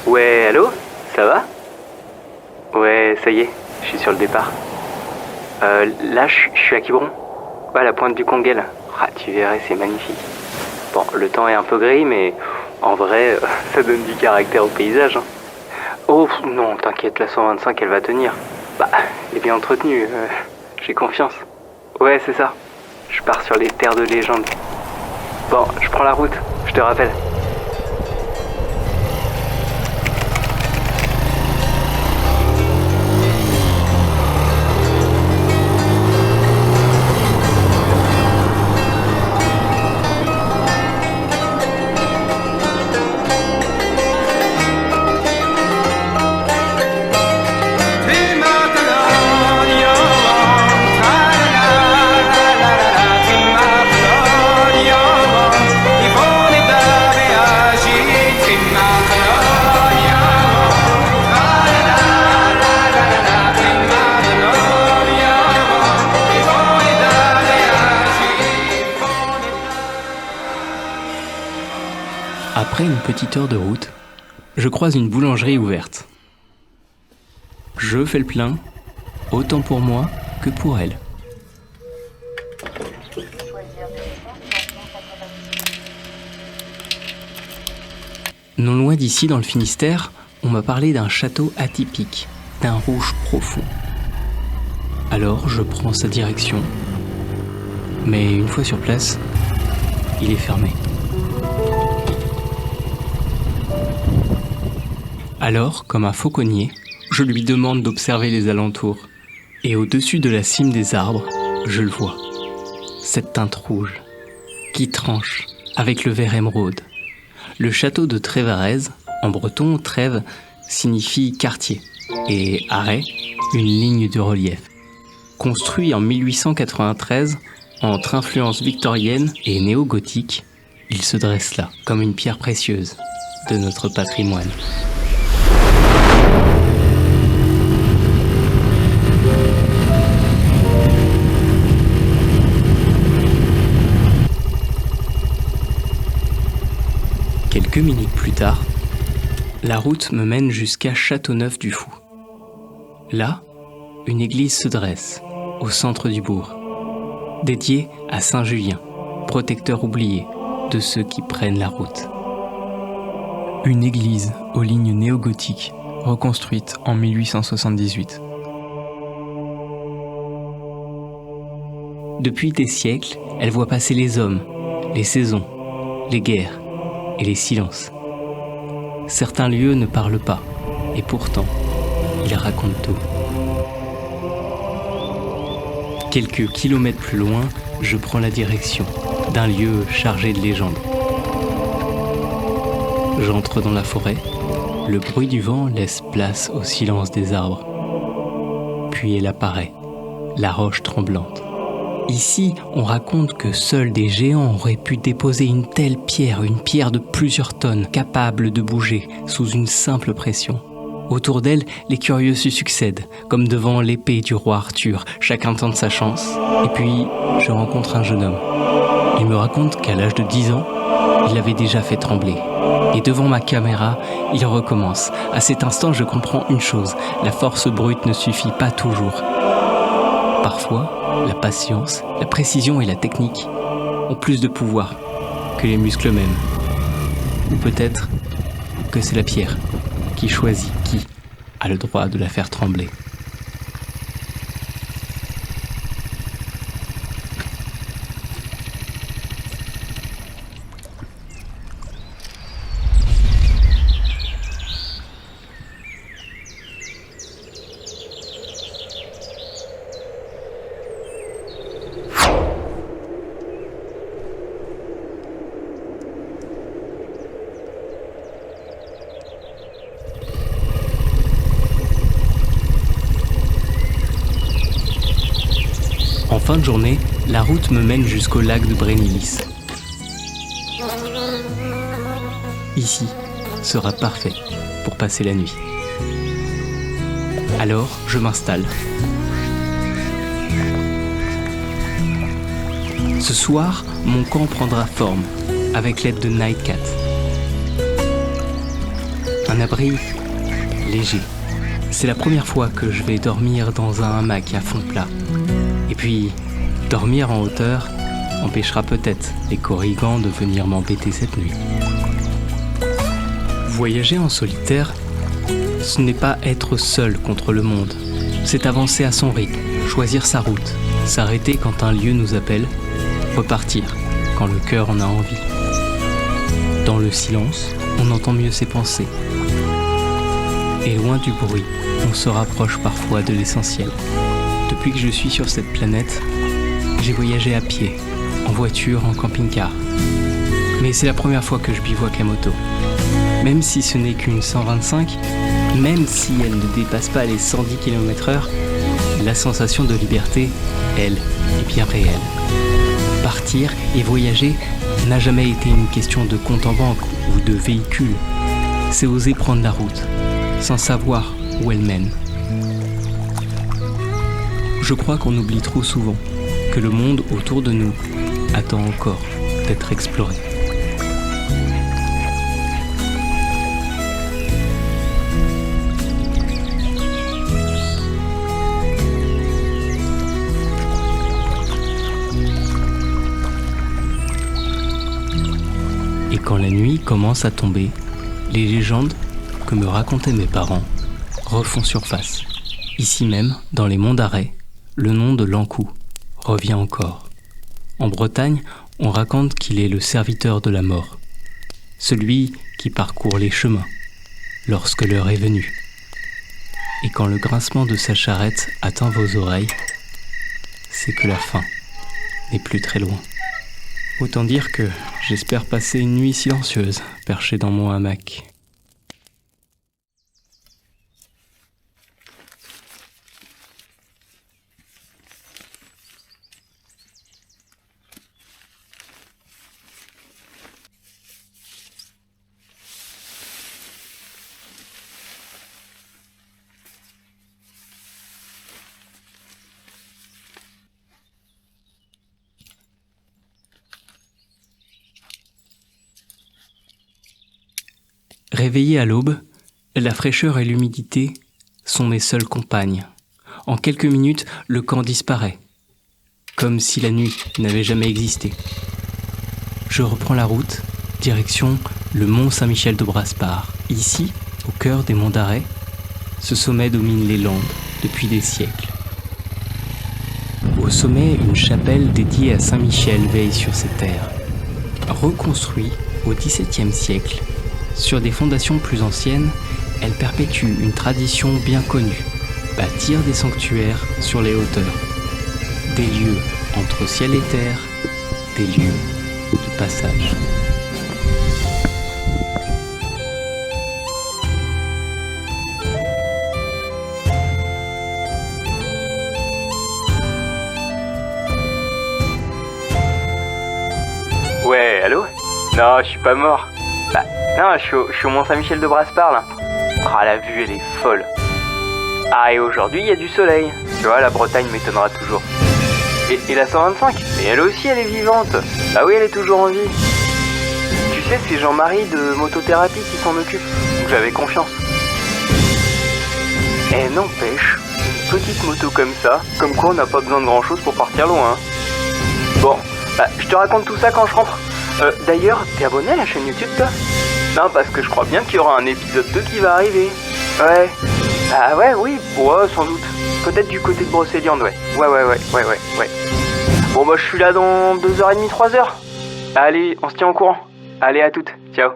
Ouais, allô? Ça va? Ouais, ça y est, je suis sur le départ. Là, je suis à Quiberon. Ouais, à la pointe du Conguel. Ah, tu verrais, c'est magnifique. Bon, le temps est un peu gris, mais en vrai, ça donne du caractère au paysage. Hein. Oh, non, t'inquiète, la 125, elle va tenir. Bah, elle est bien entretenue, j'ai confiance. Ouais, c'est ça. Je pars sur les terres de légende. Bon, je prends la route, je te rappelle. Après une petite heure de route, je croise une boulangerie ouverte. Je fais le plein, autant pour moi que pour elle. Non loin d'ici, dans le Finistère, on m'a parlé d'un château atypique, d'un rouge profond. Alors je prends sa direction, mais une fois sur place, il est fermé. Alors, comme un fauconnier, je lui demande d'observer les alentours. Et au-dessus de la cime des arbres, je le vois. Cette teinte rouge, qui tranche avec le vert émeraude. Le château de Trévarez, en breton, Trèves, signifie quartier. Et arrêt, une ligne de relief. Construit en 1893, entre influence victorienne et néo-gothique, il se dresse là, comme une pierre précieuse de notre patrimoine. Quelques minutes plus tard, la route me mène jusqu'à Châteauneuf-du-Fou. Là, une église se dresse, au centre du bourg, dédiée à Saint-Julien, protecteur oublié de ceux qui prennent la route. Une église aux lignes néo-gothiques, reconstruite en 1878. Depuis des siècles, elle voit passer les hommes, les saisons, les guerres et les silences. Certains lieux ne parlent pas, et pourtant, ils racontent tout. Quelques kilomètres plus loin, je prends la direction d'un lieu chargé de légendes. J'entre dans la forêt, le bruit du vent laisse place au silence des arbres. Puis elle apparaît, la roche tremblante. Ici, on raconte que seuls des géants auraient pu déposer une telle pierre, une pierre de plusieurs tonnes, capable de bouger sous une simple pression. Autour d'elle, les curieux se succèdent, comme devant l'épée du roi Arthur. Chacun tente sa chance. Et puis, je rencontre un jeune homme. Il me raconte qu'à l'âge de 10 ans, il avait déjà fait trembler. Et devant ma caméra, il recommence. À cet instant, je comprends une chose. La force brute ne suffit pas toujours. Parfois, la patience, la précision et la technique ont plus de pouvoir que les muscles eux-mêmes. Ou peut-être que c'est la pierre qui choisit qui a le droit de la faire trembler. En fin de journée, la route me mène jusqu'au lac de Brennilis. Ici sera parfait pour passer la nuit. Alors, je m'installe. Ce soir, mon camp prendra forme avec l'aide de Nightcat. un abri léger. C'est la première fois que je vais dormir dans un hamac à fond plat. Et puis, dormir en hauteur empêchera peut-être les corrigans de venir m'embêter cette nuit. Voyager en solitaire, ce n'est pas être seul contre le monde. C'est avancer à son rythme, choisir sa route, s'arrêter quand un lieu nous appelle, repartir quand le cœur en a envie. Dans le silence, on entend mieux ses pensées. Et loin du bruit, on se rapproche parfois de l'essentiel. Depuis que je suis sur cette planète, j'ai voyagé à pied, en voiture, en camping-car. Mais c'est la première fois que je bivouaque la moto. Même si ce n'est qu'une 125, même si elle ne dépasse pas les 110 km/h, la sensation de liberté, elle, est bien réelle. Partir et voyager n'a jamais été une question de compte en banque ou de véhicule. C'est oser prendre la route, sans savoir où elle mène. Je crois qu'on oublie trop souvent que le monde autour de nous attend encore d'être exploré. Et quand la nuit commence à tomber, les légendes que me racontaient mes parents refont surface. Ici même, dans les monts d'Arrée, le nom de l'Ankou revient encore. En Bretagne, on raconte qu'il est le serviteur de la mort, celui qui parcourt les chemins lorsque l'heure est venue. Et quand le grincement de sa charrette atteint vos oreilles, c'est que la fin n'est plus très loin. Autant dire que j'espère passer une nuit silencieuse, perché dans mon hamac. Réveillé à l'aube, la fraîcheur et l'humidité sont mes seules compagnes. En quelques minutes, le camp disparaît, comme si la nuit n'avait jamais existé. Je reprends la route, direction le mont Saint-Michel de Brasparts. Ici, au cœur des monts d'Arrée, ce sommet domine les Landes depuis des siècles. Au sommet, une chapelle dédiée à Saint-Michel veille sur ces terres. Reconstruite au XVIIe siècle, sur des fondations plus anciennes, elle perpétue une tradition bien connue, bâtir des sanctuaires sur les hauteurs. Des lieux entre ciel et terre, des lieux de passage. Ouais, allô? Non, je suis pas mort. Bah, non, je suis au Mont Saint-Michel de Brasparts, là. Ah, la vue, elle est folle. Ah, et aujourd'hui, il y a du soleil. Tu vois, la Bretagne m'étonnera toujours. Et la 125? Mais elle aussi, elle est vivante. Bah oui, elle est toujours en vie. Tu sais, c'est Jean-Marie de Motothérapie qui s'en occupe. Donc j'avais confiance. Et n'empêche, une petite moto comme ça, comme quoi on n'a pas besoin de grand-chose pour partir loin. Hein. Bon, bah, je te raconte tout ça quand je rentre. D'ailleurs, t'es abonné à la chaîne YouTube, toi? Non, parce que je crois bien qu'il y aura un épisode 2 qui va arriver. Ouais. Ah ouais, oui, ouais, sans doute. Peut-être du côté de Brocéliande, ouais. Ouais. Bon, bah, je suis là dans 2h30, 3h. Allez, on se tient au courant. Allez, à toutes. Ciao.